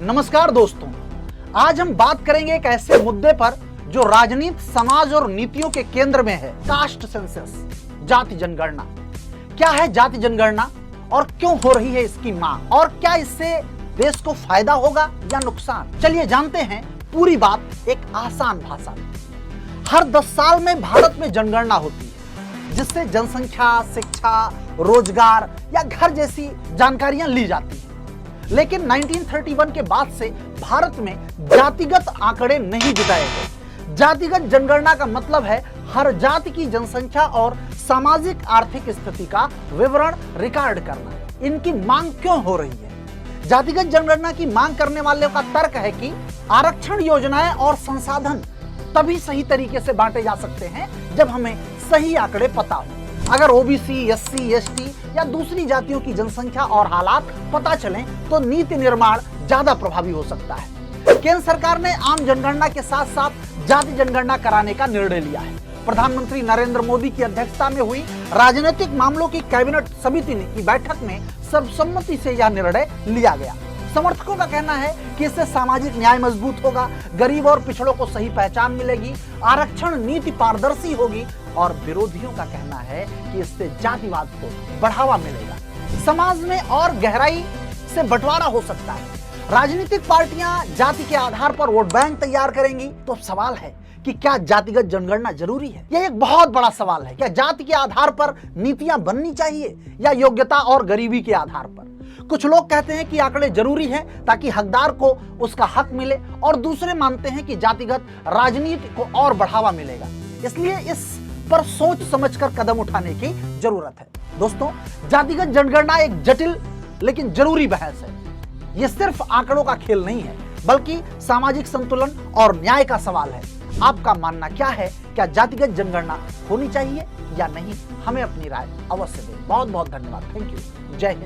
नमस्कार दोस्तों, आज हम बात करेंगे एक ऐसे मुद्दे पर जो राजनीति, समाज और नीतियों के केंद्र में है। कास्ट सेंसस, जाति जनगणना। क्या है जाति जनगणना और क्यों हो रही है इसकी मांग, और क्या इससे देश को फायदा होगा या नुकसान? चलिए जानते हैं पूरी बात एक आसान भाषा में। हर 10 साल में भारत में जनगणना होती है, जिससे जनसंख्या, शिक्षा, रोजगार या घर जैसी जानकारियां ली जाती हैं। लेकिन 1931 के बाद से भारत में जातिगत आंकड़े नहीं जुटाए गए। जातिगत जनगणना का मतलब है हर जाति की जनसंख्या और सामाजिक आर्थिक स्थिति का विवरण रिकॉर्ड करना। इनकी मांग क्यों हो रही है? जातिगत जनगणना की मांग करने वालों का तर्क है कि आरक्षण योजनाएं और संसाधन तभी सही तरीके से बांटे जा सकते हैं जब हमें सही आंकड़े पता हो। अगर ओबीसी, एससी, एसटी या दूसरी जातियों की जनसंख्या और हालात पता चलें तो नीति निर्माण ज्यादा प्रभावी हो सकता है। केंद्र सरकार ने आम जनगणना के साथ साथ जाति जनगणना कराने का निर्णय लिया है। प्रधानमंत्री नरेंद्र मोदी की अध्यक्षता में हुई राजनीतिक मामलों की कैबिनेट समिति की बैठक में सर्वसम्मति से यह निर्णय लिया गया। समर्थकों का कहना है कि इससे सामाजिक न्याय मजबूत होगा, गरीब और पिछड़ों को सही पहचान मिलेगी, आरक्षण नीति पारदर्शी होगी, और विरोधियों का कहना है कि इससे जातिवाद को बढ़ावा मिलेगा। समाज में और गहराई से बंटवारा हो सकता है। राजनीतिक पार्टियां जाति के आधार पर वोट बैंक तैयार करेंगी। तो अब सवाल है कि क्या जातिगत जनगणना जरूरी है? यह एक बहुत बड़ा सवाल है। क्या जाति के आधार पर नीतियां बननी चाहिए या योग्यता और गरीबी के आधार पर? कुछ लोग कहते हैं कि आंकड़े जरूरी हैं ताकि हकदार को उसका हक मिले, और दूसरे मानते हैं कि जातिगत राजनीति को और बढ़ावा मिलेगा। इसलिए इस पर सोच समझकर कदम उठाने की जरूरत है। दोस्तों, जातिगत जनगणना एक जटिल लेकिन जरूरी बहस है। यह सिर्फ आंकड़ों का खेल नहीं है, बल्कि सामाजिक संतुलन और न्याय का सवाल है। आपका मानना क्या है? क्या जातिगत जनगणना होनी चाहिए या नहीं? हमें अपनी राय अवश्य दें। बहुत बहुत धन्यवाद। Thank you. जय हिंद।